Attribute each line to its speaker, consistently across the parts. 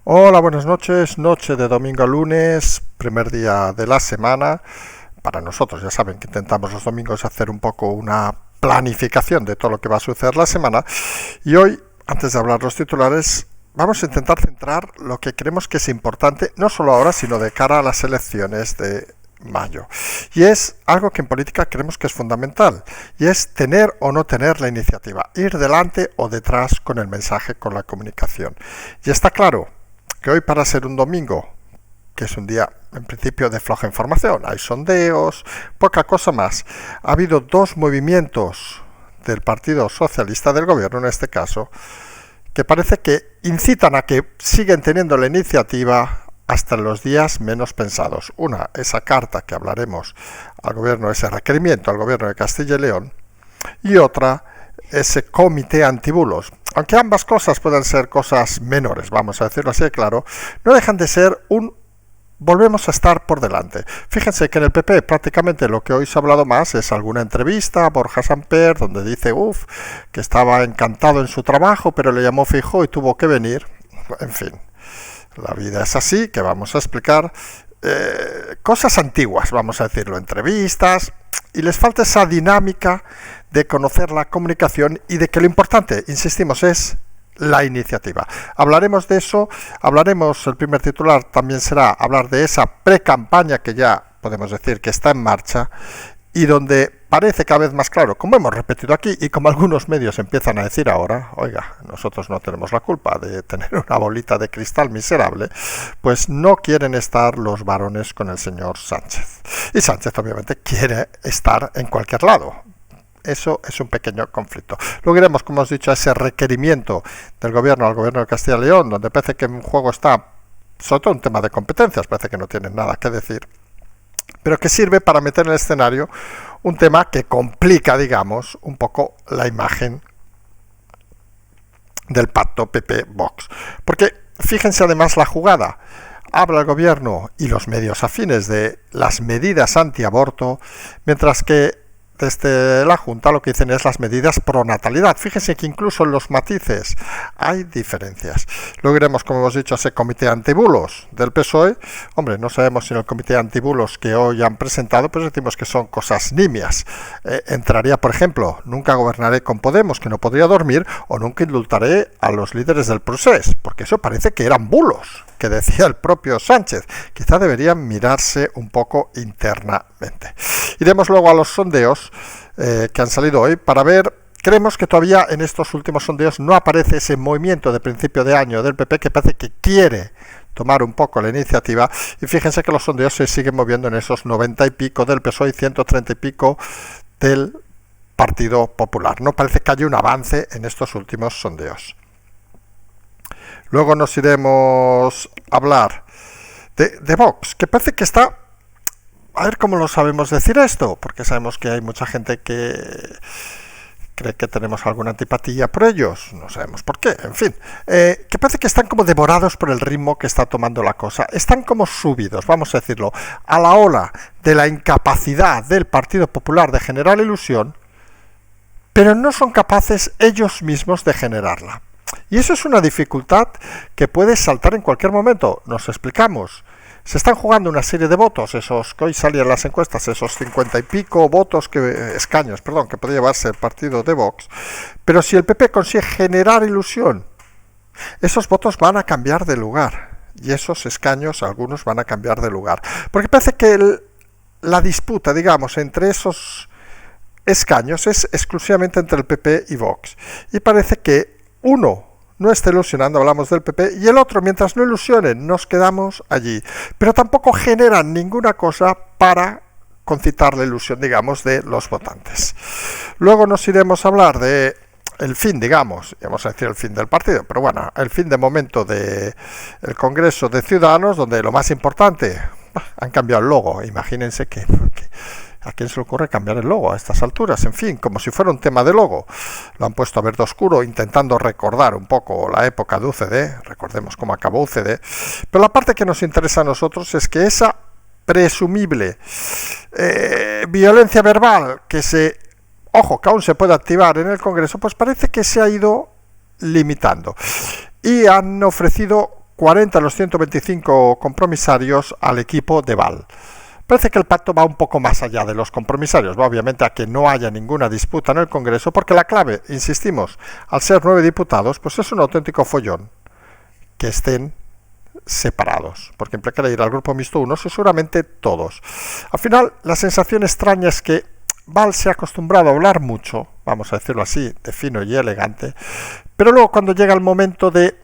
Speaker 1: Hola, buenas noches. Noche de domingo a lunes, primer día de la semana. Para nosotros, ya saben que intentamos los domingos hacer un poco una planificación de todo lo que va a suceder la semana. Y hoy, antes de hablar los titulares, vamos a intentar centrar lo que creemos que es importante, no solo ahora, sino de cara a las elecciones de mayo. Y es algo que en política creemos que es fundamental, y es tener o no tener la iniciativa, ir delante o detrás con el mensaje, con la comunicación. Y está claro que hoy, para ser un domingo, que es un día en principio de floja información, hay sondeos, poca cosa más, ha habido dos movimientos del Partido Socialista del Gobierno, en este caso, que parece que incitan a que siguen teniendo la iniciativa hasta en los días menos pensados. Una, esa carta que hablaremos al Gobierno, ese requerimiento al Gobierno de Castilla y León, y otra, ese comité antibulos. Aunque ambas cosas puedan ser cosas menores, vamos a decirlo así de claro, no dejan de ser un volvemos a estar por delante. Fíjense que en el PP prácticamente lo que hoy se ha hablado más es alguna entrevista a Borja Samper, donde dice que estaba encantado en su trabajo, pero le llamó Feijóo y tuvo que venir. En fin, la vida es así, que vamos a explicar cosas antiguas, vamos a decirlo, entrevistas, y les falta esa dinámica de conocer la comunicación y de que lo importante, insistimos, es la iniciativa. Hablaremos de eso, el primer titular también será hablar de esa pre-campaña que ya podemos decir que está en marcha y donde parece cada vez más claro, como hemos repetido aquí y como algunos medios empiezan a decir ahora, oiga, nosotros no tenemos la culpa de tener una bolita de cristal miserable, pues no quieren estar los varones con el señor Sánchez. Y Sánchez obviamente quiere estar en cualquier lado. Eso es un pequeño conflicto. Luego iremos, como hemos dicho, a ese requerimiento del gobierno al gobierno de Castilla y León, donde parece que en juego está, sobre todo un tema de competencias, parece que no tienen nada que decir, pero que sirve para meter en el escenario un tema que complica, digamos, un poco la imagen del pacto PP-Vox. Porque fíjense además la jugada. Habla el gobierno y los medios afines de las medidas antiaborto, mientras que desde la Junta lo que dicen es las medidas pro natalidad. Fíjense que incluso en los matices hay diferencias. Luego iremos, como hemos dicho, a ese comité antibulos del PSOE. Hombre, no sabemos si en el comité antibulos que hoy han presentado, pues decimos que son cosas nimias. Entraría, por ejemplo, nunca gobernaré con Podemos, que no podría dormir, o nunca indultaré a los líderes del procés, porque eso parece que eran bulos que decía el propio Sánchez. Quizá deberían mirarse un poco internamente. Iremos luego a los sondeos que han salido hoy para ver. Creemos que todavía en estos últimos sondeos no aparece ese movimiento de principio de año del PP que parece que quiere tomar un poco la iniciativa, y fíjense que los sondeos se siguen moviendo en esos 90 y pico del PSOE y 130 y pico del Partido Popular. No parece que haya un avance en estos últimos sondeos. Luego nos iremos a hablar de Vox, que parece que está... A ver cómo lo sabemos decir esto, porque sabemos que hay mucha gente que cree que tenemos alguna antipatía por ellos, no sabemos por qué, en fin, que parece que están como devorados por el ritmo que está tomando la cosa, están como subidos, vamos a decirlo, a la ola de la incapacidad del Partido Popular de generar ilusión, pero no son capaces ellos mismos de generarla. Y eso es una dificultad que puede saltar en cualquier momento. Nos explicamos. Se están jugando una serie de votos, esos que hoy salían las encuestas, esos 50 y pico votos, escaños, que podría llevarse el partido de Vox. Pero si el PP consigue generar ilusión, esos votos van a cambiar de lugar. Y esos escaños, algunos, van a cambiar de lugar. Porque parece que la disputa, digamos, entre esos escaños es exclusivamente entre el PP y Vox. Y parece que uno no está ilusionando, hablamos del PP, y el otro, mientras no ilusionen, nos quedamos allí. Pero tampoco generan ninguna cosa para concitar la ilusión, digamos, de los votantes. Luego nos iremos a hablar de el fin, digamos, vamos a decir el fin del partido, pero bueno, el fin de momento del Congreso de Ciudadanos, donde lo más importante, han cambiado el logo. Imagínense que ¿a quién se le ocurre cambiar el logo a estas alturas? En fin, como si fuera un tema de logo. Lo han puesto a verde oscuro, intentando recordar un poco la época de UCD. Recordemos cómo acabó UCD. Pero la parte que nos interesa a nosotros es que esa presumible violencia verbal que que aún se puede activar en el Congreso, pues parece que se ha ido limitando. Y han ofrecido 40 de los 125 compromisarios al equipo de Val. Parece que el pacto va un poco más allá de los compromisarios, va obviamente a que no haya ninguna disputa en el Congreso, porque la clave, insistimos, al ser 9 diputados, pues es un auténtico follón que estén separados, porque implica ir al grupo mixto unos y seguramente todos. Al final, la sensación extraña es que Val se ha acostumbrado a hablar mucho, vamos a decirlo así, de fino y elegante, pero luego cuando llega el momento de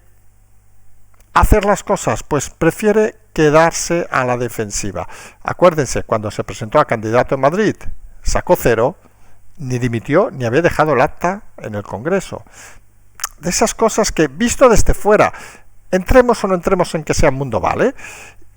Speaker 1: hacer las cosas, pues prefiere quedarse a la defensiva. Acuérdense, cuando se presentó a candidato en Madrid, sacó 0, ni dimitió, ni había dejado el acta en el Congreso. De esas cosas que, visto desde fuera, entremos o no entremos en que sea mundo Val,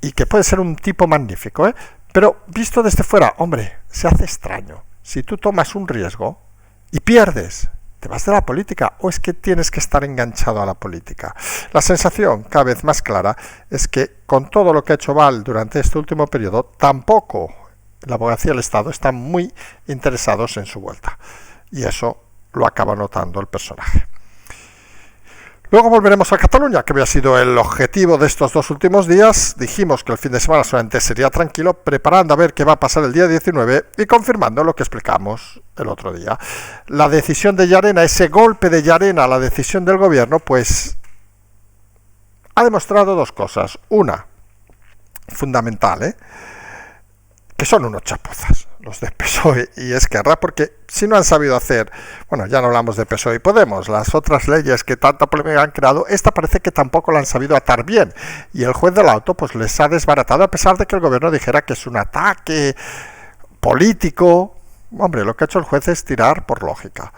Speaker 1: y que puede ser un tipo magnífico, pero visto desde fuera, hombre, se hace extraño. Si tú tomas un riesgo y pierdes, ¿te vas de la política o es que tienes que estar enganchado a la política? La sensación, cada vez más clara, es que con todo lo que ha hecho Val durante este último periodo, tampoco la abogacía del Estado están muy interesados en su vuelta. Y eso lo acaba notando el personaje. Luego volveremos a Cataluña, que había sido el objetivo de estos 2 últimos días. Dijimos que el fin de semana solamente sería tranquilo, preparando a ver qué va a pasar el día 19 y confirmando lo que explicamos el otro día. La decisión de Llarena, ese golpe de Llarena a la decisión del gobierno, pues ha demostrado 2 cosas. Una, fundamental, que son unos chapuzas los de PSOE y Esquerra, porque si no han sabido hacer, bueno, ya no hablamos de PSOE y Podemos, las otras leyes que tanta polémica han creado, esta parece que tampoco la han sabido atar bien, y el juez del auto pues les ha desbaratado, a pesar de que el gobierno dijera que es un ataque político. Hombre, lo que ha hecho el juez es tirar por lógica,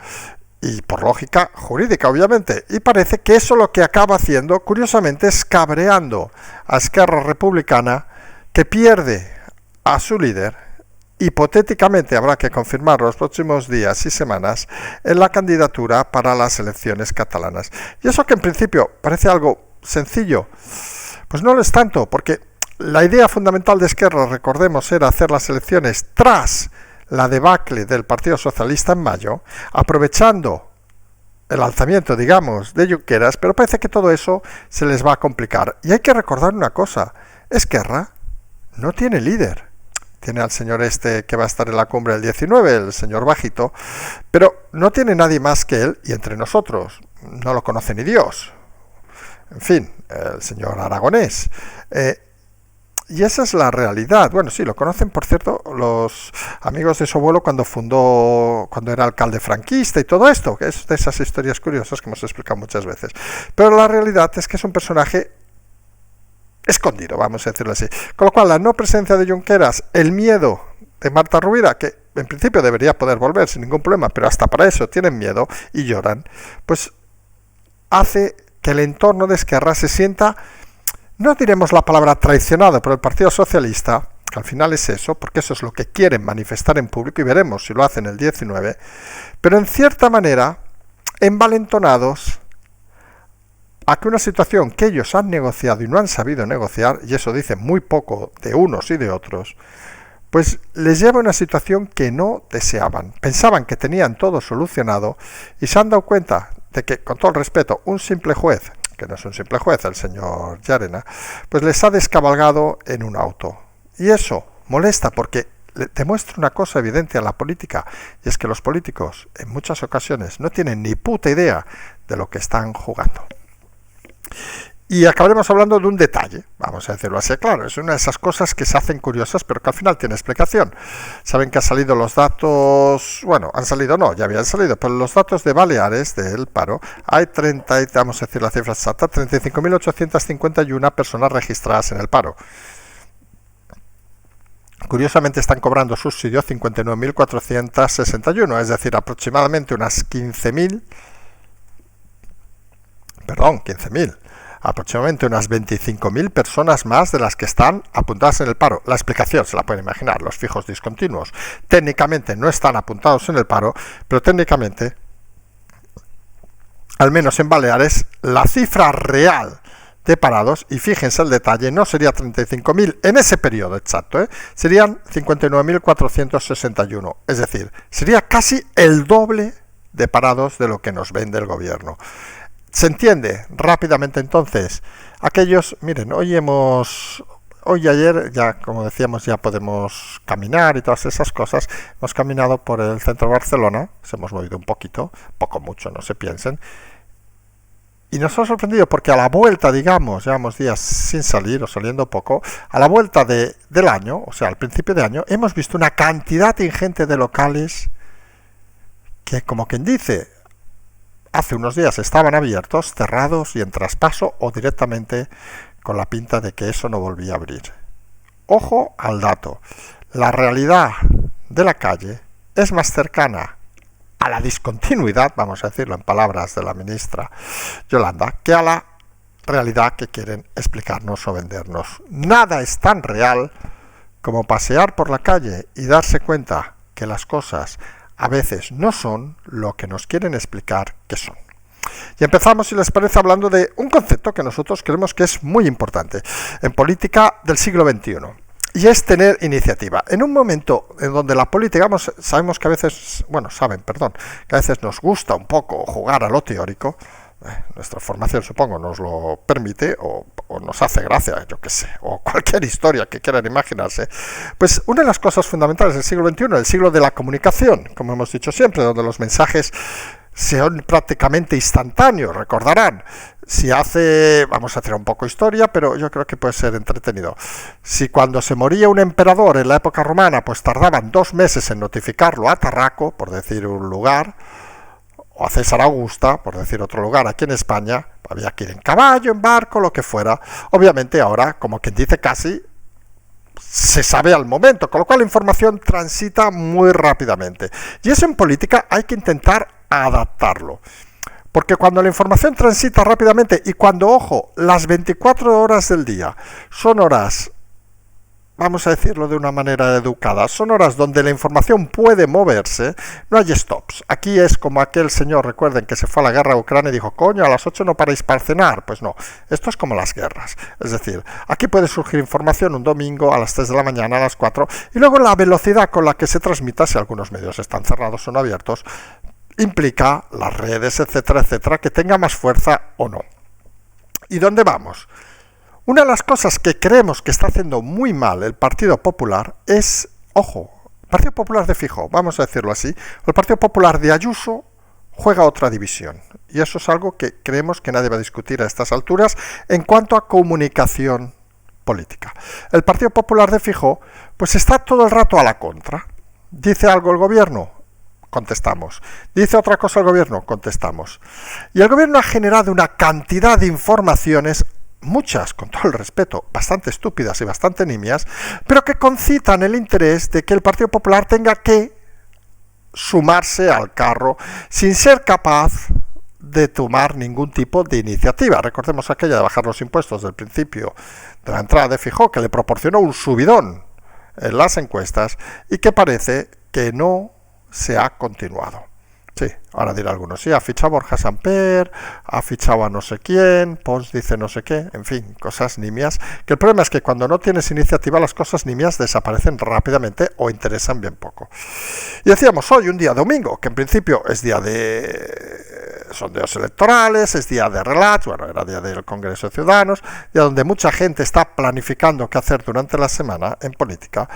Speaker 1: y por lógica jurídica, obviamente, y parece que eso lo que acaba haciendo, curiosamente, es cabreando a Esquerra Republicana, que pierde a su líder, hipotéticamente habrá que confirmar los próximos días y semanas, en la candidatura para las elecciones catalanas. Y eso que en principio parece algo sencillo, pues no lo es tanto, porque la idea fundamental de Esquerra, recordemos, era hacer las elecciones tras la debacle del Partido Socialista en mayo, aprovechando el alzamiento, digamos, de Junqueras, pero parece que todo eso se les va a complicar. Y hay que recordar una cosa, Esquerra no tiene líder. Tiene al señor que va a estar en la cumbre del 19, el señor Bajito, pero no tiene nadie más que él, y entre nosotros no lo conoce ni Dios. En fin, el señor Aragonés. Y esa es la realidad. Bueno, sí, lo conocen, por cierto, los amigos de su abuelo cuando era alcalde franquista y todo esto, que es de esas historias curiosas que hemos explicado muchas veces. Pero la realidad es que es un personaje escondido, vamos a decirlo así. Con lo cual, la no presencia de Junqueras, el miedo de Marta Rovira, que en principio debería poder volver sin ningún problema, pero hasta para eso tienen miedo y lloran, pues hace que el entorno de Esquerra se sienta, no diremos la palabra traicionado por el Partido Socialista, que al final es eso, porque eso es lo que quieren manifestar en público, y veremos si lo hacen el 19, pero en cierta manera envalentonados a que una situación que ellos han negociado y no han sabido negociar, y eso dice muy poco de unos y de otros, pues les lleva a una situación que no deseaban. Pensaban que tenían todo solucionado y se han dado cuenta de que, con todo el respeto, un simple juez, que no es un simple juez, el señor Llarena, pues les ha descabalgado en un auto. Y eso molesta porque demuestra una cosa evidente a la política, y es que los políticos en muchas ocasiones no tienen ni puta idea de lo que están jugando. Y acabaremos hablando de un detalle, vamos a decirlo así, claro, es una de esas cosas que se hacen curiosas, pero que al final tiene explicación. Saben que han salido los datos, bueno, han salido no, ya habían salido, pero los datos de Baleares, del paro, hay vamos a decir la cifra exacta, 35.851 personas registradas en el paro. Curiosamente están cobrando subsidio 59.461, es decir, aproximadamente unas 15.000, aproximadamente unas 25.000 personas más de las que están apuntadas en el paro. La explicación se la pueden imaginar, los fijos discontinuos técnicamente no están apuntados en el paro, pero técnicamente, al menos en Baleares, la cifra real de parados, y fíjense el detalle, no sería 35.000 en ese periodo exacto, serían 59.461, es decir, sería casi el doble de parados de lo que nos vende el gobierno. Se entiende rápidamente entonces. Aquellos, miren, hoy y ayer, ya como decíamos, ya podemos caminar y todas esas cosas. Hemos caminado por el centro de Barcelona, se hemos movido un poquito, poco mucho, no se piensen. Y nos ha sorprendido porque a la vuelta, digamos, llevamos días sin salir o saliendo poco, a la vuelta del año, o sea, al principio de año, hemos visto una cantidad ingente de locales que, como quien dice, hace unos días estaban abiertos, cerrados y en traspaso o directamente con la pinta de que eso no volvía a abrir. Ojo al dato, la realidad de la calle es más cercana a la discontinuidad, vamos a decirlo en palabras de la ministra Yolanda, que a la realidad que quieren explicarnos o vendernos. Nada es tan real como pasear por la calle y darse cuenta que las cosas a veces no son lo que nos quieren explicar que son. Y empezamos, si les parece, hablando de un concepto que nosotros creemos que es muy importante en política del siglo XXI. Y es tener iniciativa. En un momento en donde la política, sabemos que a veces, que a veces nos gusta un poco jugar a lo teórico, nuestra formación supongo nos lo permite, o nos hace gracia, yo qué sé, o cualquier historia que quieran imaginarse, pues una de las cosas fundamentales del siglo XXI, el siglo de la comunicación, como hemos dicho siempre, donde los mensajes son prácticamente instantáneos, recordarán. Si vamos a hacer un poco historia, pero yo creo que puede ser entretenido. Si cuando se moría un emperador en la época romana, pues tardaban 2 meses en notificarlo a Tarraco, por decir un lugar, o a César Augusta, por decir otro lugar, aquí en España, había que ir en caballo, en barco, lo que fuera. Obviamente ahora, como quien dice casi, se sabe al momento, con lo cual la información transita muy rápidamente. Y eso en política hay que intentar adaptarlo. Porque cuando la información transita rápidamente y cuando, ojo, las 24 horas del día son horas, vamos a decirlo de una manera educada, son horas donde la información puede moverse, no hay stops. Aquí es como aquel señor, recuerden, que se fue a la guerra de Ucrania y dijo, coño, a las 8 no paráis para cenar. Pues no, esto es como las guerras. Es decir, aquí puede surgir información un domingo a las 3 de la mañana, a las 4, y luego la velocidad con la que se transmita, si algunos medios están cerrados o no abiertos, implica las redes, etcétera, etcétera, que tenga más fuerza o no. ¿Y dónde vamos? Una de las cosas que creemos que está haciendo muy mal el Partido Popular es, ojo, el Partido Popular de Feijóo, vamos a decirlo así, el Partido Popular de Ayuso juega otra división. Y eso es algo que creemos que nadie va a discutir a estas alturas en cuanto a comunicación política. El Partido Popular de Feijóo, pues está todo el rato a la contra. Dice algo el gobierno, contestamos. Dice otra cosa el gobierno, contestamos. Y el gobierno ha generado una cantidad de informaciones, muchas, con todo el respeto, bastante estúpidas y bastante nimias, pero que concitan el interés de que el Partido Popular tenga que sumarse al carro sin ser capaz de tomar ningún tipo de iniciativa. Recordemos aquella de bajar los impuestos del principio de la entrada de Feijóo, que le proporcionó un subidón en las encuestas y que parece que no se ha continuado. Sí, ahora dirá algunos, sí, ha fichado a Borja Samper, ha fichado a no sé quién, Pons dice no sé qué, en fin, cosas nimias, que el problema es que cuando no tienes iniciativa las cosas nimias desaparecen rápidamente o interesan bien poco. Y decíamos, hoy un día domingo, que en principio es día de sondeos electorales, es día de relax, bueno, era día del Congreso de Ciudadanos, día donde mucha gente está planificando qué hacer durante la semana en política,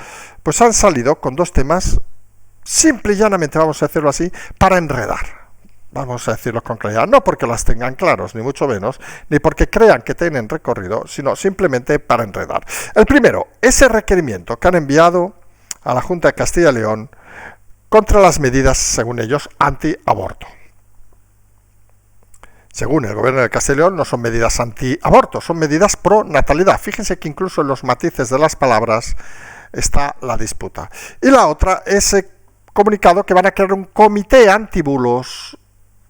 Speaker 1: pues han salido con 2 temas simple y llanamente, vamos a decirlo así, para enredar. Vamos a decirlo con claridad, no porque las tengan claros, ni mucho menos, ni porque crean que tienen recorrido, sino simplemente para enredar. El primero, ese requerimiento que han enviado a la Junta de Castilla y León contra las medidas, según ellos, anti-aborto. Según el gobierno de Castilla y León, no son medidas anti-aborto, son medidas pro-natalidad. Fíjense que incluso en los matices de las palabras está la disputa. Y la otra, ese comunicado que van a crear un comité antibulos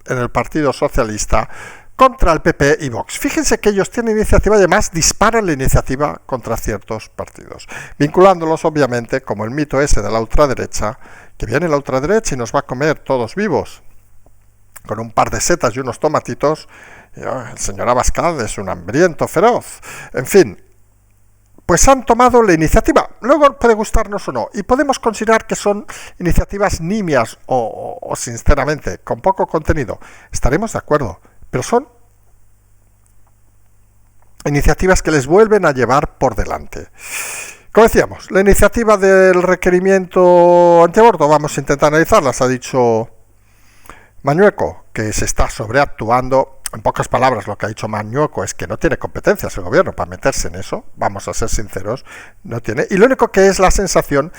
Speaker 1: en el Partido Socialista contra el PP y Vox. Fíjense que ellos tienen iniciativa y además disparan la iniciativa contra ciertos partidos, vinculándolos obviamente como el mito ese de la ultraderecha, que viene la ultraderecha y nos va a comer todos vivos, con un par de setas y unos tomatitos. El señor Abascal es un hambriento feroz. En fin, pues han tomado la iniciativa. Luego puede gustarnos o no, y podemos considerar que son iniciativas nimias o sinceramente con poco contenido. Estaremos de acuerdo, pero son iniciativas que les vuelven a llevar por delante. Como decíamos, la iniciativa del requerimiento antiaborto, vamos a intentar analizarlas, ha dicho Mañueco, que se está sobreactuando. En pocas palabras, lo que ha dicho Mañueco es que no tiene competencias el gobierno para meterse en eso, vamos a ser sinceros, no tiene. Y lo único que es la sensación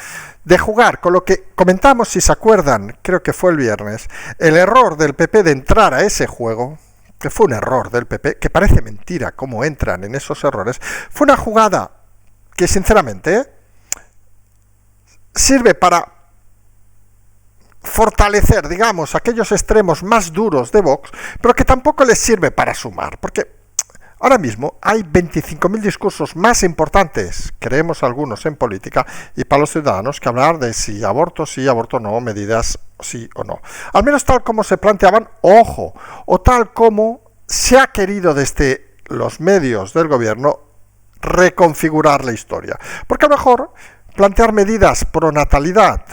Speaker 1: de jugar con lo que comentamos, si se acuerdan, creo que fue el viernes, el error del PP de entrar a ese juego, que fue un error del PP, que parece mentira cómo entran en esos errores, fue una jugada que sinceramente sirve para fortalecer, digamos, aquellos extremos más duros de Vox, pero que tampoco les sirve para sumar, porque ahora mismo hay 25.000 discursos más importantes, creemos algunos en política, y para los ciudadanos, que hablar de si aborto sí, aborto no, medidas sí o no. Al menos tal como se planteaban, ojo, o tal como se ha querido desde los medios del gobierno reconfigurar la historia. Porque a lo mejor plantear medidas pro natalidad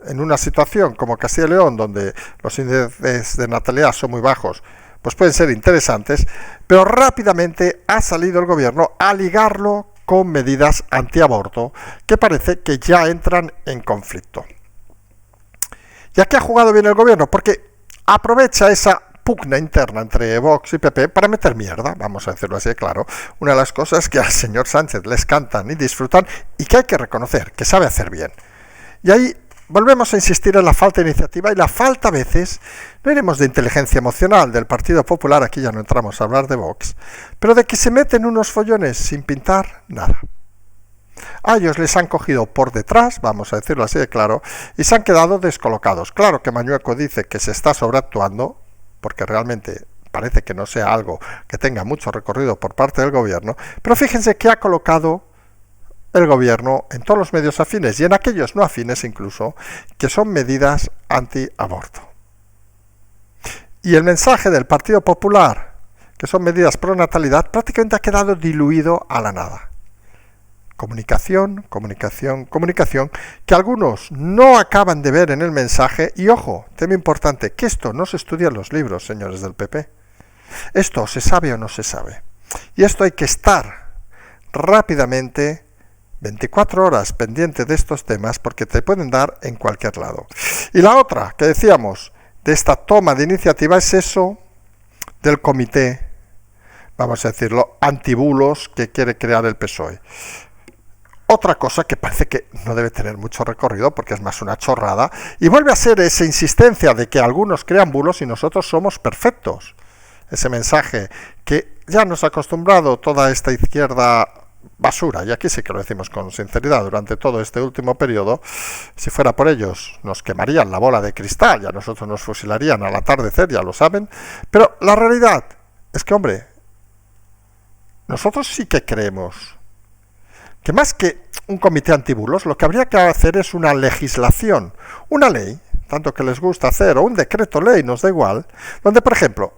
Speaker 1: en una situación como Castilla y León, donde los índices de natalidad son muy bajos, pues pueden ser interesantes, pero rápidamente ha salido el gobierno a ligarlo con medidas antiaborto que parece que ya entran en conflicto. ¿Y aquí ha jugado bien el gobierno? Porque aprovecha esa pugna interna entre Vox y PP para meter mierda, vamos a decirlo así de claro, una de las cosas que al señor Sánchez les cantan y disfrutan y que hay que reconocer, que sabe hacer bien. Y ahí volvemos a insistir en la falta de iniciativa y la falta a veces, no iremos de inteligencia emocional del Partido Popular, aquí ya no entramos a hablar de Vox, pero de que se meten unos follones sin pintar nada. A ellos les han cogido por detrás, vamos a decirlo así de claro, y se han quedado descolocados. Claro que Mañueco dice que se está sobreactuando, porque realmente parece que no sea algo que tenga mucho recorrido por parte del gobierno, pero fíjense que ha colocado el gobierno en todos los medios afines y en aquellos no afines incluso, que son medidas anti-aborto. Y el mensaje del Partido Popular, que son medidas pro natalidad, prácticamente ha quedado diluido a la nada. Comunicación, comunicación, comunicación, que algunos no acaban de ver en el mensaje, y ojo, tema importante, que esto no se estudia en los libros, señores del PP. Esto se sabe o no se sabe. Y esto hay que estar rápidamente 24 horas pendiente de estos temas porque te pueden dar en cualquier lado. Y la otra que decíamos de esta toma de iniciativa es eso del comité, vamos a decirlo, antibulos que quiere crear el PSOE. Otra cosa que parece que no debe tener mucho recorrido porque es más una chorrada y vuelve a ser esa insistencia de que algunos crean bulos y nosotros somos perfectos. Ese mensaje que ya nos ha acostumbrado toda esta izquierda basura, y aquí sí que lo decimos con sinceridad, durante todo este último periodo, si fuera por ellos nos quemarían la bola de cristal y a nosotros nos fusilarían al atardecer, ya lo saben, pero la realidad es que, hombre, nosotros sí que creemos que más que un comité antibulos, lo que habría que hacer es una legislación, una ley, tanto que les gusta hacer, o un decreto ley, nos da igual, donde, por ejemplo,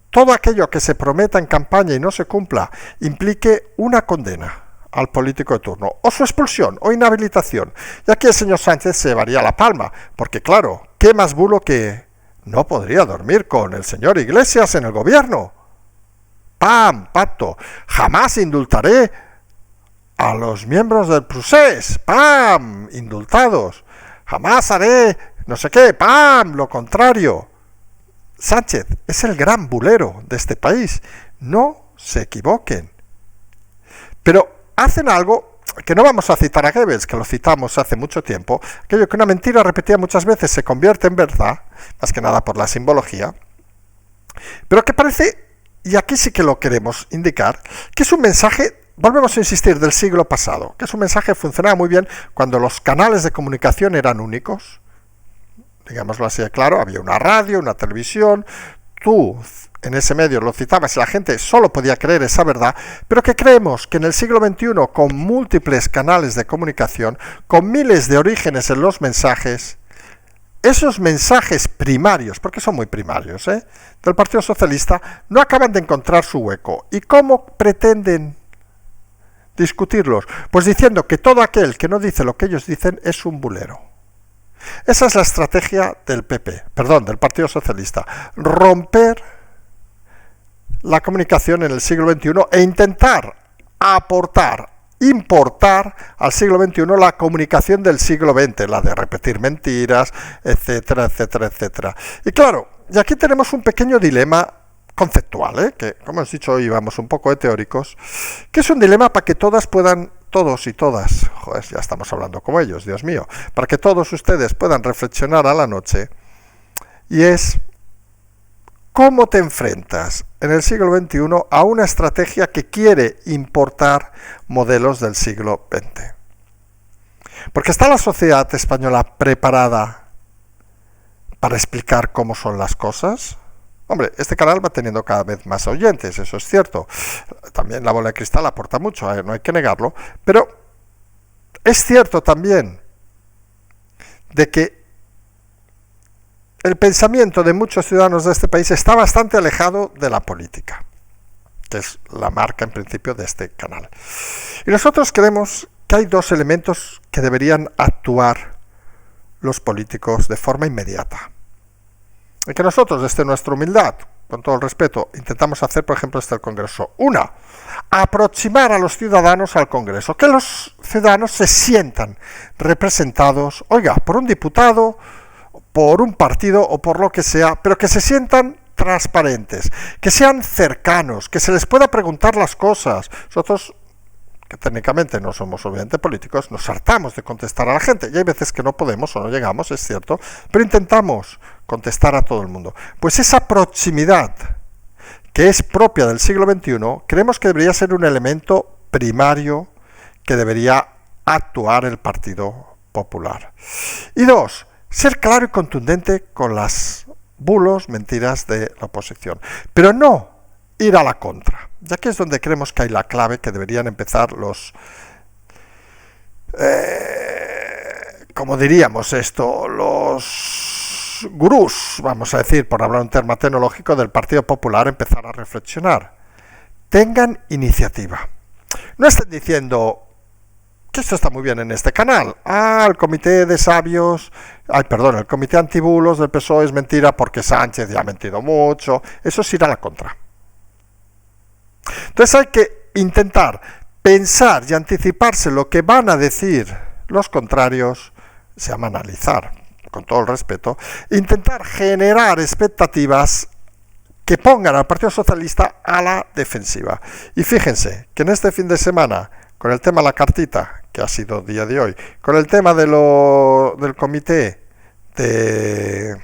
Speaker 1: todo aquello que se prometa en campaña y no se cumpla implique una condena al político de turno, o su expulsión, o inhabilitación. Y aquí el señor Sánchez se llevaría la palma, porque claro, ¿qué más bulo que no podría dormir con el señor Iglesias en el gobierno? ¡Pam! Pacto. Jamás indultaré a los miembros del procés. ¡Pam! Indultados. Jamás haré no sé qué. ¡Pam! Lo contrario. Sánchez es el gran bulero de este país. No se equivoquen. Pero hacen algo que no vamos a citar a Goebbels, que lo citamos hace mucho tiempo, aquello que una mentira repetida muchas veces se convierte en verdad, más que nada por la simbología, pero que parece, y aquí sí que lo queremos indicar, que es un mensaje, volvemos a insistir, del siglo pasado, que es un mensaje que funcionaba muy bien cuando los canales de comunicación eran únicos, digámoslo así de claro, había una radio, una televisión, tú en ese medio lo citabas y la gente solo podía creer esa verdad, pero que creemos que en el siglo XXI, con múltiples canales de comunicación, con miles de orígenes en los mensajes, esos mensajes primarios, porque son muy primarios, del Partido Socialista, no acaban de encontrar su hueco. ¿Y cómo pretenden discutirlos? Pues diciendo que todo aquel que no dice lo que ellos dicen es un bulero. Esa es la estrategia del PP, del Partido Socialista. Romper la comunicación en el siglo XXI e intentar aportar, importar al siglo XXI la comunicación del siglo XX, la de repetir mentiras, etcétera, etcétera, etcétera. Y claro, y aquí tenemos un pequeño dilema conceptual, que como hemos dicho hoy vamos un poco de teóricos, que es un dilema para que todos y todas, joder, ya estamos hablando como ellos, Dios mío, para que todos ustedes puedan reflexionar a la noche, y es: ¿cómo te enfrentas en el siglo XXI a una estrategia que quiere importar modelos del siglo XX? Porque ¿está la sociedad española preparada para explicar cómo son las cosas? Hombre, este canal va teniendo cada vez más oyentes, eso es cierto. También la bola de cristal aporta mucho, no hay que negarlo. Pero es cierto también de que el pensamiento de muchos ciudadanos de este país está bastante alejado de la política, que es la marca en principio de este canal. Y nosotros creemos que hay dos elementos que deberían actuar los políticos de forma inmediata. Y que nosotros, desde nuestra humildad, con todo el respeto, intentamos hacer, por ejemplo, desde el Congreso. Una, aproximar a los ciudadanos al Congreso, que los ciudadanos se sientan representados, por un diputado, por un partido o por lo que sea, pero que se sientan transparentes, que sean cercanos, que se les pueda preguntar las cosas. Nosotros, que técnicamente no somos obviamente políticos, nos hartamos de contestar a la gente, y hay veces que no podemos o no llegamos, es cierto, pero intentamos contestar a todo el mundo. Pues esa proximidad que es propia del siglo XXI, creemos que debería ser un elemento primario que debería actuar el Partido Popular. Y dos, ser claro y contundente con las bulos, mentiras de la oposición, pero no ir a la contra. Y aquí es donde creemos que hay la clave, que deberían empezar los como diríamos esto, los gurús, vamos a decir, por hablar un término tecnológico, del Partido Popular, empezar a reflexionar. Tengan iniciativa. No estén diciendo que esto está muy bien en este canal. El comité de sabios, el comité antibulos del PSOE es mentira porque Sánchez ya ha mentido mucho. Eso es ir a la contra. Entonces hay que intentar pensar y anticiparse lo que van a decir los contrarios, se llama analizar, con todo el respeto, intentar generar expectativas que pongan al Partido Socialista a la defensiva. Y fíjense que en este fin de semana, con el tema de la cartita, que ha sido día de hoy, con el tema de del comité de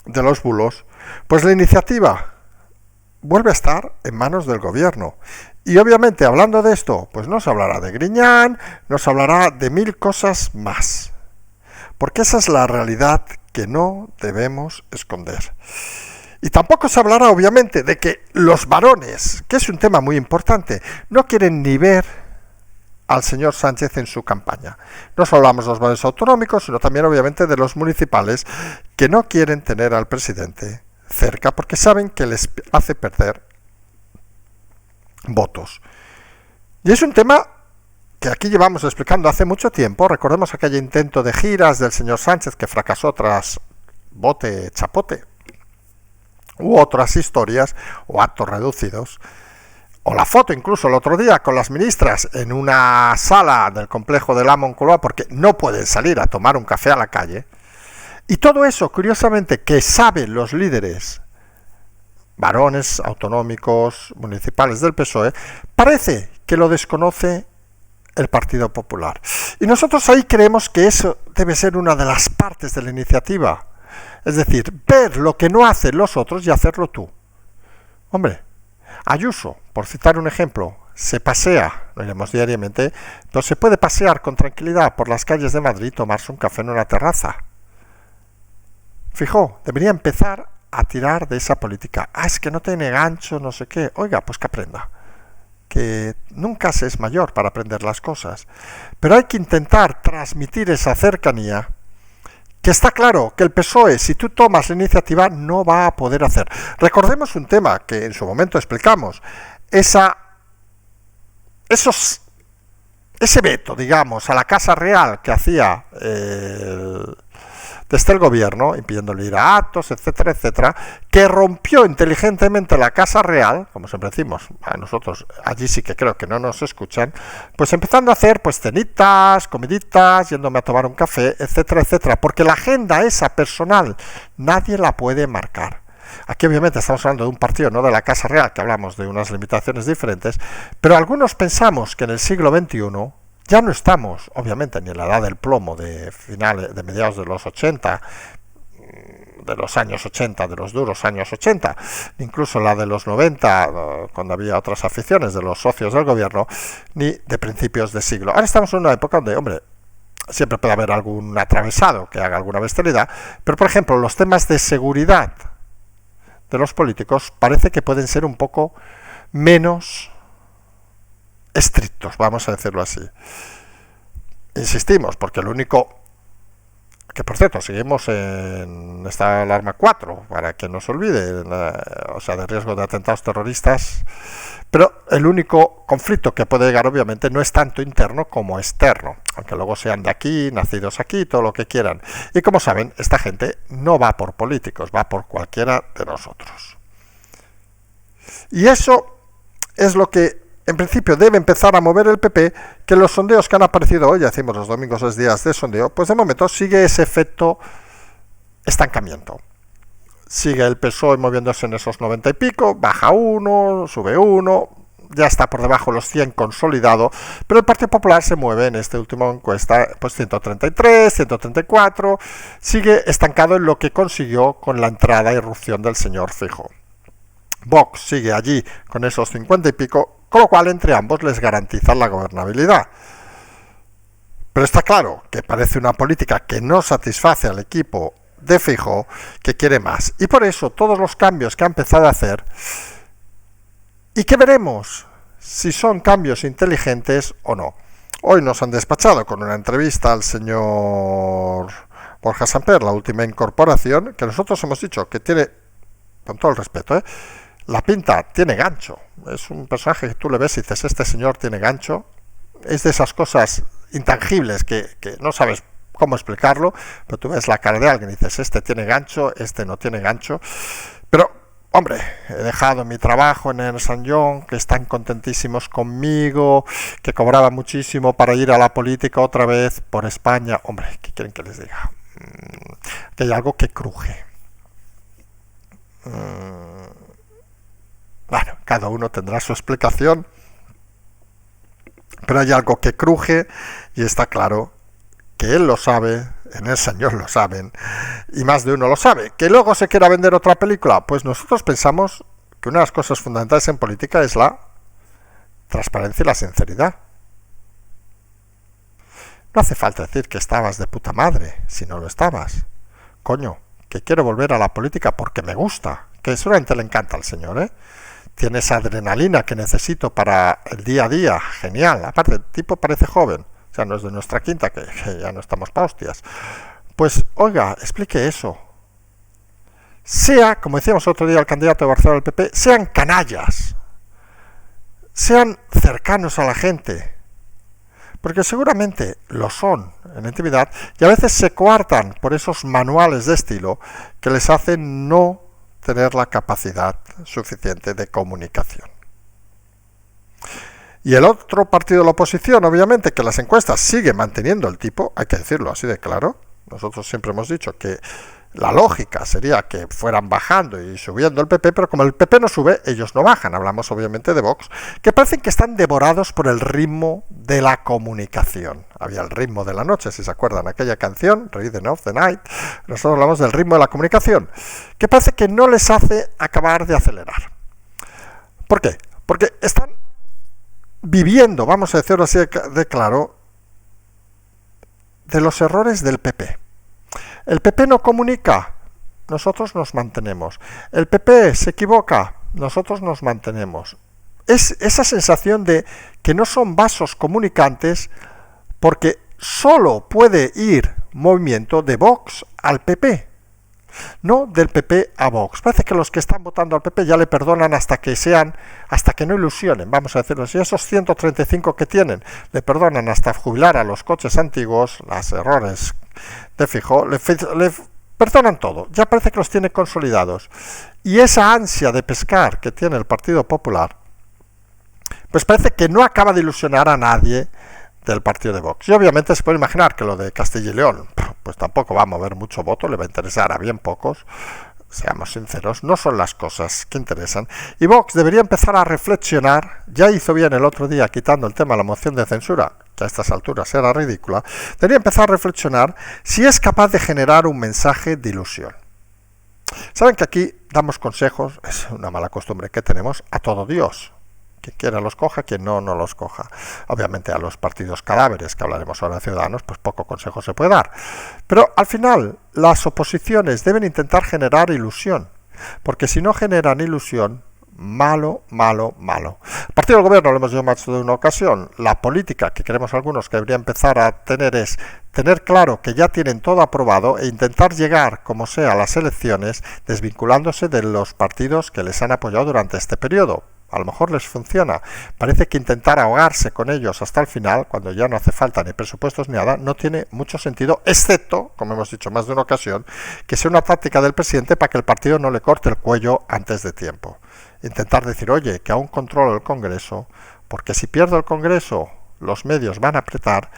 Speaker 1: los bulos, pues la iniciativa vuelve a estar en manos del gobierno. Y obviamente, hablando de esto, pues no se hablará de Griñán, no se hablará de mil cosas más. Porque esa es la realidad que no debemos esconder. Y tampoco se hablará, obviamente, de que los varones, que es un tema muy importante, no quieren ni ver al señor Sánchez en su campaña. No solo hablamos de los varones autonómicos, sino también, obviamente, de los municipales, que no quieren tener al presidente cerca porque saben que les hace perder votos. Y es un tema que aquí llevamos explicando hace mucho tiempo. Recordemos aquel intento de giras del señor Sánchez que fracasó tras bote chapote, u otras historias o actos reducidos, o la foto incluso el otro día con las ministras en una sala del complejo de la Moncloa porque no pueden salir a tomar un café a la calle. Y todo eso, curiosamente, que saben los líderes varones autonómicos, municipales del PSOE, parece que lo desconoce el Partido Popular. Y nosotros ahí creemos que eso debe ser una de las partes de la iniciativa. Es decir, ver lo que no hacen los otros y hacerlo tú. Hombre, Ayuso, por citar un ejemplo, se pasea, lo iremos diariamente, pero se puede pasear con tranquilidad por las calles de Madrid y tomarse un café en una terraza. Fijo, debería empezar a tirar de esa política. Es que no tiene gancho, no sé qué. Oiga, pues que aprenda. Que nunca se es mayor para aprender las cosas. Pero hay que intentar transmitir esa cercanía, que está claro que el PSOE, si tú tomas la iniciativa, no va a poder hacer. Recordemos un tema que en su momento explicamos. Ese veto, digamos, a la Casa Real que hacía desde el gobierno, impidiéndole ir a actos, etcétera, etcétera, que rompió inteligentemente la Casa Real, como siempre decimos, a nosotros allí sí que creo que no nos escuchan, pues empezando a hacer pues cenitas, comiditas, yéndome a tomar un café, etcétera, etcétera, porque la agenda esa personal nadie la puede marcar. Aquí obviamente estamos hablando de un partido, no de la Casa Real, que hablamos de unas limitaciones diferentes, pero algunos pensamos que en el siglo XXI ya no estamos, obviamente, ni en la edad del plomo de finales, de mediados de los 80, de los años 80, de los duros años 80, incluso la de los 90, cuando había otras aficiones de los socios del gobierno, ni de principios de siglo. Ahora estamos en una época donde, hombre, siempre puede haber algún atravesado que haga alguna bestialidad, pero por ejemplo, los temas de seguridad de los políticos parece que pueden ser un poco menos estrictos, vamos a decirlo así. Insistimos, porque lo único que, por cierto, seguimos en esta alarma 4, para que no se olvide, o sea, de riesgo de atentados terroristas, pero el único conflicto que puede llegar, obviamente, no es tanto interno como externo, aunque luego sean de aquí, nacidos aquí, todo lo que quieran. Y como saben, esta gente no va por políticos, va por cualquiera de nosotros. Y eso es lo que en principio debe empezar a mover el PP, que los sondeos que han aparecido hoy, decimos los domingos es días de sondeo, pues de momento sigue ese efecto estancamiento. Sigue el PSOE moviéndose en esos 90 y pico, baja 1, sube 1, ya está por debajo de los 100 consolidado, pero el Partido Popular se mueve en esta última encuesta, pues 133, 134, sigue estancado en lo que consiguió con la entrada e irrupción del señor Feijóo. Vox sigue allí con esos 50 y pico, con lo cual entre ambos les garantizan la gobernabilidad. Pero está claro que parece una política que no satisface al equipo de Feijóo, que quiere más. Y por eso todos los cambios que ha empezado a hacer, y que veremos si son cambios inteligentes o no. Hoy nos han despachado con una entrevista al señor Borja Samper, la última incorporación, que nosotros hemos dicho que tiene, con todo el respeto, la pinta tiene gancho. Es un personaje que tú le ves y dices, este señor tiene gancho. Es de esas cosas intangibles que no sabes cómo explicarlo, pero tú ves la cara de alguien y dices, este tiene gancho, este no tiene gancho. Pero, hombre, he dejado mi trabajo en Ernst & Young, que están contentísimos conmigo, que cobraba muchísimo para ir a la política otra vez por España. Hombre, ¿qué quieren que les diga? Que hay algo que cruje. Bueno, cada uno tendrá su explicación, pero hay algo que cruje y está claro que él lo sabe, en el señor lo saben, y más de uno lo sabe. ¿Que luego se quiera vender otra película? Pues nosotros pensamos que una de las cosas fundamentales en política es la transparencia y la sinceridad. No hace falta decir que estabas de puta madre, si no lo estabas. Coño, que quiero volver a la política porque me gusta, que seguramente le encanta al señor, tiene esa adrenalina que necesito para el día a día, genial. Aparte, el tipo parece joven, o sea, no es de nuestra quinta, que ya no estamos pa' hostias. Pues, oiga, explique eso. Sea, como decíamos otro día el candidato de Barcelona del PP, sean canallas, sean cercanos a la gente, porque seguramente lo son en la intimidad, y a veces se coartan por esos manuales de estilo que les hacen no tener la capacidad suficiente de comunicación. Y el otro partido de la oposición, obviamente, que las encuestas sigue manteniendo el tipo, hay que decirlo así de claro. Nosotros siempre hemos dicho que la lógica sería que fueran bajando y subiendo el PP, pero como el PP no sube, ellos no bajan. Hablamos obviamente de Vox, que parecen que están devorados por el ritmo de la comunicación. Había el ritmo de la noche, si se acuerdan, aquella canción, Rhythm of the Night. Nosotros hablamos del ritmo de la comunicación, que parece que no les hace acabar de acelerar. ¿Por qué? Porque están viviendo, vamos a decirlo así de claro, de los errores del PP. El PP no comunica, nosotros nos mantenemos. El PP se equivoca, nosotros nos mantenemos. Es esa sensación de que no son vasos comunicantes, porque solo puede ir movimiento de Vox al PP, no del PP a Vox. Parece que los que están votando al PP ya le perdonan hasta que no ilusionen, vamos a decirlo así. Esos 135 que tienen le perdonan hasta jubilar a los coches antiguos, los errores de Feijóo, le perdonan todo, ya parece que los tiene consolidados. Y esa ansia de pescar que tiene el Partido Popular, pues parece que no acaba de ilusionar a nadie del partido de Vox. Y obviamente se puede imaginar que lo de Castilla y León, pues tampoco va a mover mucho voto, le va a interesar a bien pocos, seamos sinceros, no son las cosas que interesan. Y Vox debería empezar a reflexionar, ya hizo bien el otro día quitando el tema de la moción de censura, que a estas alturas era ridícula, debería empezar a reflexionar si es capaz de generar un mensaje de ilusión. Saben que aquí damos consejos, es una mala costumbre que tenemos, a todo Dios. Quien quiera los coja, quien no, no los coja. Obviamente a los partidos cadáveres, que hablaremos ahora de Ciudadanos, pues poco consejo se puede dar. Pero al final, las oposiciones deben intentar generar ilusión, porque si no generan ilusión, malo, malo, malo. El partido del gobierno, lo hemos dicho más de una ocasión, la política que queremos algunos que debería empezar a tener es tener claro que ya tienen todo aprobado e intentar llegar, como sea, a las elecciones, desvinculándose de los partidos que les han apoyado durante este periodo. A lo mejor les funciona. Parece que intentar ahogarse con ellos hasta el final, cuando ya no hace falta ni presupuestos ni nada, no tiene mucho sentido, excepto, como hemos dicho más de una ocasión, que sea una táctica del presidente para que el partido no le corte el cuello antes de tiempo. Intentar decir, oye, que aún controlo el Congreso, porque si pierdo el Congreso, los medios van a apretar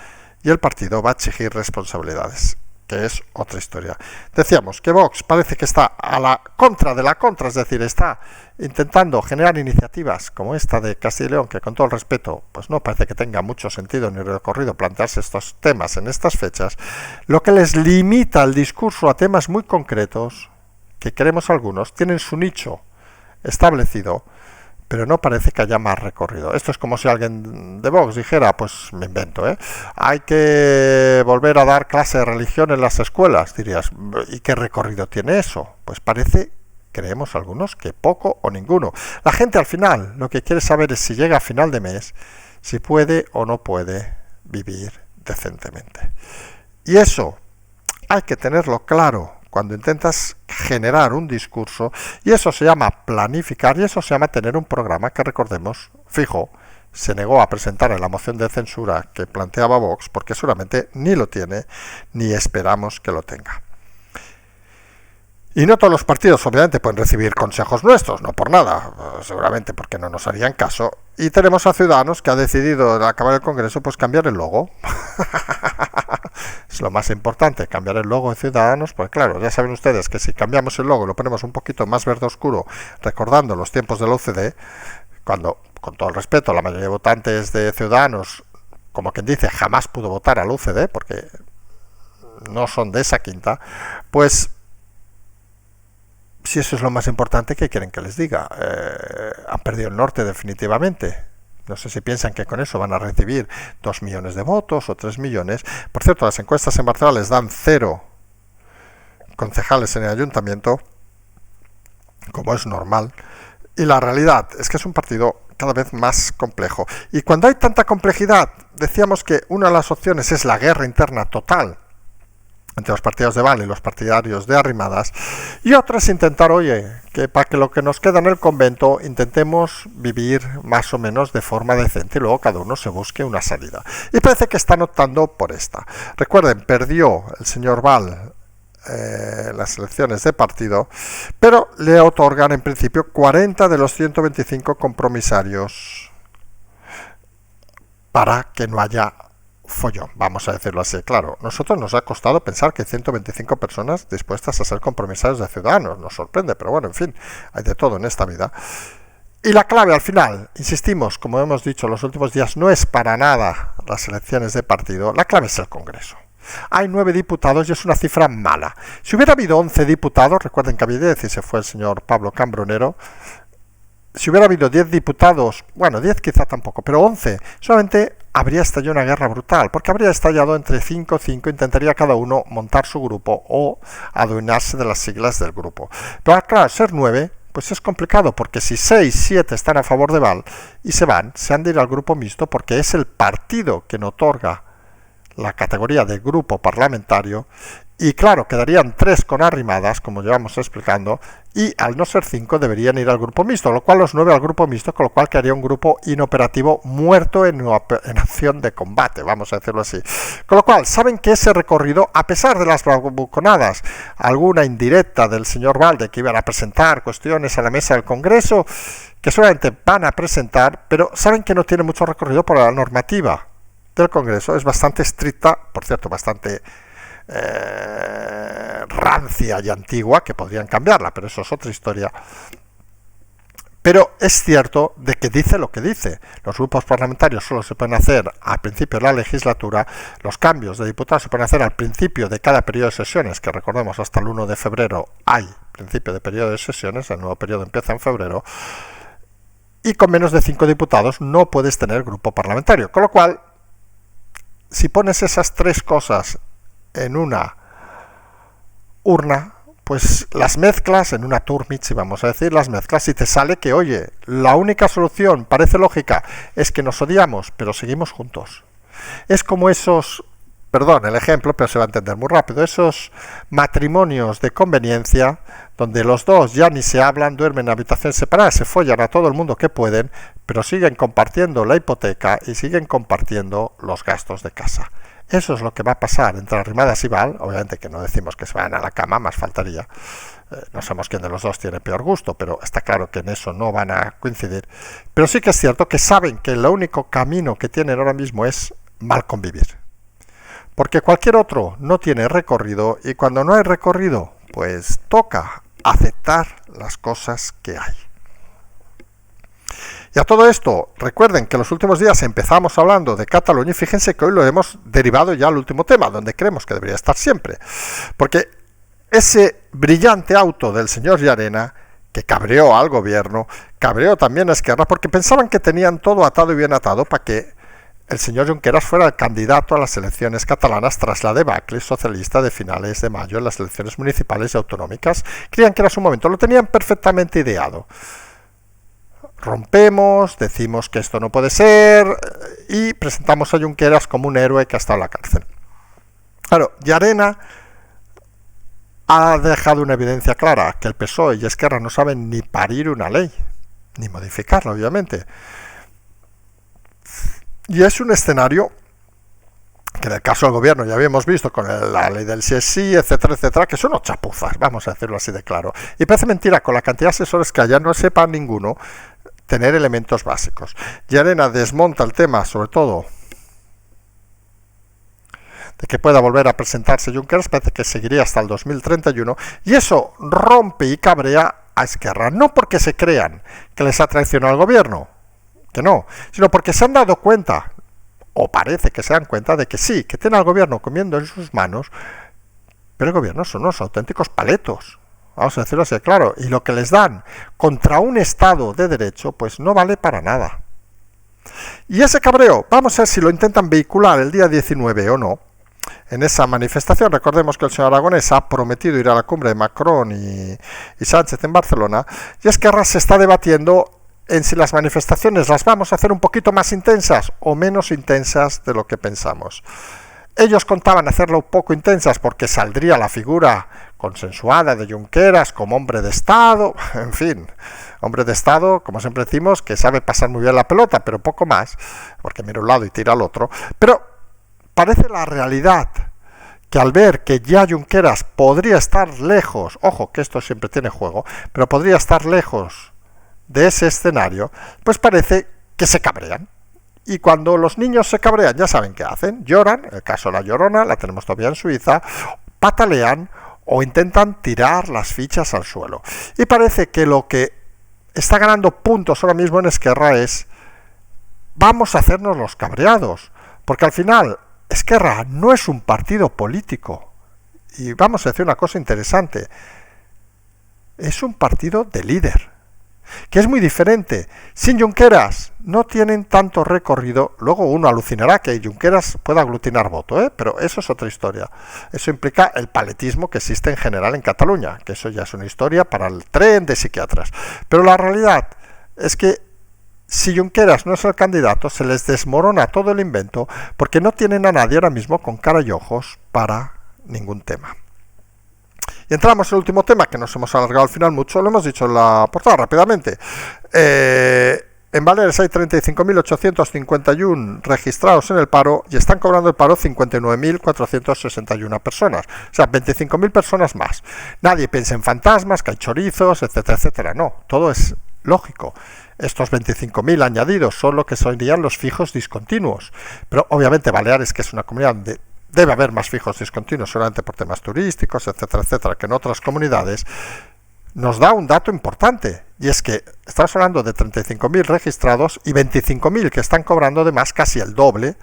Speaker 1: y el partido va a exigir responsabilidades, que es otra historia. Decíamos que Vox parece que está a la contra de la contra, es decir, está intentando generar iniciativas como esta de Castilla y León, que con todo el respeto, pues no parece que tenga mucho sentido ni recorrido plantearse estos temas en estas fechas, lo que les limita el discurso a temas muy concretos, que queremos algunos, tienen su nicho establecido, pero no parece que haya más recorrido. Esto es como si alguien de Vox dijera, pues me invento, hay que volver a dar clase de religión en las escuelas. Dirías, ¿y qué recorrido tiene eso? Pues parece, creemos algunos, que poco o ninguno. La gente al final lo que quiere saber es si llega a final de mes, si puede o no puede vivir decentemente. Y eso hay que tenerlo claro cuando intentas generar un discurso, y eso se llama planificar, y eso se llama tener un programa que, recordemos, Feijóo se negó a presentar en la moción de censura que planteaba Vox, porque seguramente ni lo tiene, ni esperamos que lo tenga. Y no todos los partidos, obviamente, pueden recibir consejos nuestros, no por nada, seguramente porque no nos harían caso. Y tenemos a Ciudadanos que ha decidido, al acabar el Congreso, pues cambiar el logo. Es lo más importante, cambiar el logo de Ciudadanos, pues claro, ya saben ustedes que si cambiamos el logo y lo ponemos un poquito más verde oscuro, recordando los tiempos de la UCD, cuando, con todo el respeto, la mayoría de votantes de Ciudadanos, como quien dice, jamás pudo votar a la UCD, porque no son de esa quinta, pues si eso es lo más importante, ¿qué quieren que les diga? Han perdido el norte definitivamente. No sé si piensan que con eso van a recibir 2 millones de votos o 3 millones. Por cierto, las encuestas en Barcelona les dan 0 concejales en el ayuntamiento, como es normal. Y la realidad es que es un partido cada vez más complejo. Y cuando hay tanta complejidad, decíamos que una de las opciones es la guerra interna total entre los partidarios de Val y los partidarios de Arrimadas, y otra es intentar, oye, que para que lo que nos queda en el convento intentemos vivir más o menos de forma decente y luego cada uno se busque una salida. Y parece que están optando por esta. Recuerden, perdió el señor Val las elecciones de partido, pero le otorgan en principio 40 de los 125 compromisarios para que no haya follón, vamos a decirlo así. Claro, nosotros nos ha costado pensar que hay 125 personas dispuestas a ser compromisarios de Ciudadanos, nos sorprende, pero bueno, en fin, hay de todo en esta vida. Y la clave al final, insistimos, como hemos dicho los últimos días, no es para nada las elecciones de partido, la clave es el Congreso. Hay 9 diputados y es una cifra mala. Si hubiera habido 11 diputados, recuerden que había 10 y se fue el señor Pablo Cambronero, si hubiera habido 10 diputados, bueno, 10 quizá tampoco, pero 11, solamente habría estallado una guerra brutal, porque habría estallado entre 5 y 5, intentaría cada uno montar su grupo o adueñarse de las siglas del grupo. Pero claro, ser 9, pues es complicado, porque si 6, 7 están a favor de Val y se han de ir al grupo mixto, porque es el partido quien otorga la categoría de grupo parlamentario, y claro, quedarían 3 con arrimadas, como llevamos explicando, y al no ser 5 deberían ir al grupo mixto, lo cual los 9 al grupo mixto, con lo cual quedaría un grupo inoperativo muerto en acción de combate, vamos a decirlo así. Con lo cual, saben que ese recorrido, a pesar de las bravuconadas, alguna indirecta del señor Valde, que iban a presentar cuestiones a la mesa del Congreso, que solamente van a presentar, pero saben que no tiene mucho recorrido por la normativa del Congreso, es bastante estricta, por cierto, bastante rancia y antigua, que podrían cambiarla, pero eso es otra historia. Pero es cierto de que dice lo que dice. Los grupos parlamentarios solo se pueden hacer al principio de la legislatura, los cambios de diputados se pueden hacer al principio de cada periodo de sesiones, que recordemos hasta el 1 de febrero hay principio de periodo de sesiones, el nuevo periodo empieza en febrero, y con menos de 5 diputados no puedes tener grupo parlamentario. Con lo cual, si pones esas 3 cosas en una urna, pues las mezclas en una Turmich, vamos a decir, las mezclas y te sale que, oye, la única solución, parece lógica, es que nos odiamos, pero seguimos juntos. Es como esos, perdón el ejemplo, pero se va a entender muy rápido, esos matrimonios de conveniencia, donde los dos ya ni se hablan, duermen en habitaciones separadas, se follan a todo el mundo que pueden, pero siguen compartiendo la hipoteca y siguen compartiendo los gastos de casa. Eso es lo que va a pasar entre Arrimadas y Val. Obviamente que no decimos que se vayan a la cama, más faltaría. No sabemos quién de los dos tiene peor gusto, pero está claro que en eso no van a coincidir. Pero sí que es cierto que saben que el único camino que tienen ahora mismo es mal convivir. Porque cualquier otro no tiene recorrido, y cuando no hay recorrido, pues toca aceptar las cosas que hay. Y a todo esto, recuerden que en los últimos días empezamos hablando de Cataluña y fíjense que hoy lo hemos derivado ya al último tema, donde creemos que debería estar siempre. Porque ese brillante auto del señor Llarena, que cabreó al gobierno, cabreó también a Esquerra, porque pensaban que tenían todo atado y bien atado para que el señor Junqueras fuera el candidato a las elecciones catalanas tras la debacle socialista de finales de mayo en las elecciones municipales y autonómicas. Creían que era su momento, lo tenían perfectamente ideado. Rompemos, decimos que esto no puede ser y presentamos a Junqueras como un héroe que ha estado en la cárcel. Claro, Llarena ha dejado una evidencia clara, que el PSOE y Esquerra no saben ni parir una ley, ni modificarla, obviamente. Y es un escenario que en el caso del gobierno ya habíamos visto con la ley del sí, etcétera, etcétera, que son unos chapuzas, vamos a decirlo así de claro. Y parece mentira, con la cantidad de asesores que haya, no sepa ninguno tener elementos básicos. Llarena desmonta el tema, sobre todo, de que pueda volver a presentarse Junqueras, parece que seguiría hasta el 2031, y eso rompe y cabrea a Esquerra, no porque se crean que les ha traicionado el gobierno, que no, sino porque se han dado cuenta, o parece que se dan cuenta, de que sí, que tienen al gobierno comiendo en sus manos, pero el gobierno son unos auténticos paletos. Vamos a decirlo así, claro, y lo que les dan contra un Estado de Derecho, pues no vale para nada. Y ese cabreo, vamos a ver si lo intentan vehicular el día 19 o no, en esa manifestación. Recordemos que el señor Aragonés ha prometido ir a la cumbre de Macron y Sánchez en Barcelona, y Esquerra se está debatiendo en si las manifestaciones las vamos a hacer un poquito más intensas o menos intensas de lo que pensamos. Ellos contaban hacerlo un poco intensas porque saldría la figura consensuada de Junqueras como hombre de Estado, en fin, hombre de Estado, como siempre decimos, que sabe pasar muy bien la pelota, pero poco más, porque mira a un lado y tira al otro. Pero parece la realidad que al ver que ya Junqueras podría estar lejos, ojo que esto siempre tiene juego, pero podría estar lejos de ese escenario, pues parece que se cabrean. Y cuando los niños se cabrean, ya saben qué hacen, lloran, el caso de la Llorona, la tenemos todavía en Suiza, patalean o intentan tirar las fichas al suelo. Y parece que lo que está ganando puntos ahora mismo en Esquerra es, vamos a hacernos los cabreados, porque al final Esquerra no es un partido político. Y vamos a decir una cosa interesante, es un partido de líder, que es muy diferente. Sin Junqueras no tienen tanto recorrido. Luego uno alucinará que Junqueras pueda aglutinar voto, pero eso es otra historia. Eso implica el paletismo que existe en general en Cataluña, que eso ya es una historia para el tren de psiquiatras. Pero la realidad es que si Junqueras no es el candidato, se les desmorona todo el invento porque no tienen a nadie ahora mismo con cara y ojos para ningún tema. Y entramos en el último tema, que nos hemos alargado al final mucho, lo hemos dicho en la portada rápidamente. En Baleares hay 35.851 registrados en el paro y están cobrando el paro 59.461 personas. O sea, 25.000 personas más. Nadie piensa en fantasmas, que hay chorizos, etcétera, etcétera. No, todo es lógico. Estos 25.000 añadidos son lo que serían los fijos discontinuos. Pero obviamente Baleares, que es una comunidad donde debe haber más fijos discontinuos, solamente por temas turísticos, etcétera, etcétera, que en otras comunidades, nos da un dato importante, y es que estamos hablando de 35.000 registrados y 25.000 que están cobrando además casi el doble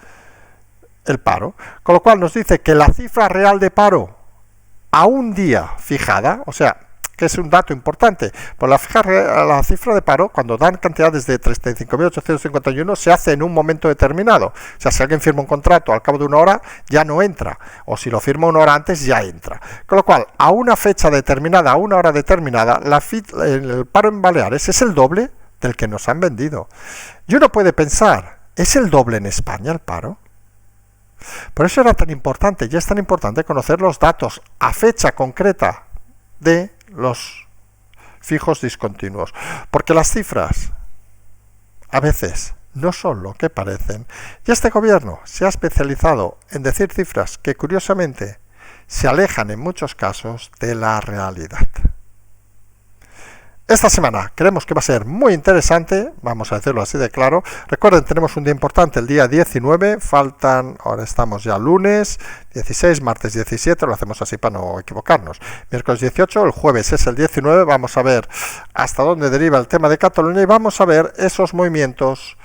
Speaker 1: el paro, con lo cual nos dice que la cifra real de paro a un día fijada, o sea, que es un dato importante, por la cifra de paro, cuando dan cantidades de 35.851, se hace en un momento determinado. O sea, si alguien firma un contrato al cabo de una hora, ya no entra, o si lo firma una hora antes, ya entra. Con lo cual, a una fecha determinada, a una hora determinada, el paro en Baleares es el doble del que nos han vendido. Y uno puede pensar, ¿es el doble en España el paro? Por eso era tan importante, y es tan importante conocer los datos a fecha concreta de los fijos discontinuos, porque las cifras a veces no son lo que parecen, y este gobierno se ha especializado en decir cifras que curiosamente se alejan en muchos casos de la realidad. Esta semana creemos que va a ser muy interesante, vamos a decirlo así de claro. Recuerden, tenemos un día importante el día 19, ahora estamos ya lunes 16, martes 17, lo hacemos así para no equivocarnos. Miércoles 18, el jueves es el 19, vamos a ver hasta dónde deriva el tema de Cataluña y vamos a ver esos movimientos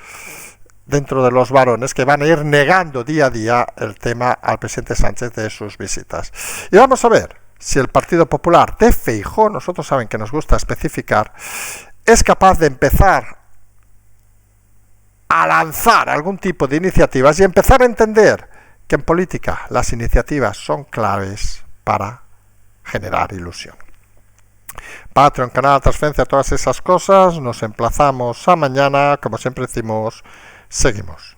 Speaker 1: dentro de los varones que van a ir negando día a día el tema al presidente Sánchez de sus visitas. Y vamos a ver si el Partido Popular de Feijóo, nosotros saben que nos gusta especificar, es capaz de empezar a lanzar algún tipo de iniciativas y empezar a entender que en política las iniciativas son claves para generar ilusión. Patreon, canal, transferencia, todas esas cosas, nos emplazamos a mañana, como siempre decimos, seguimos.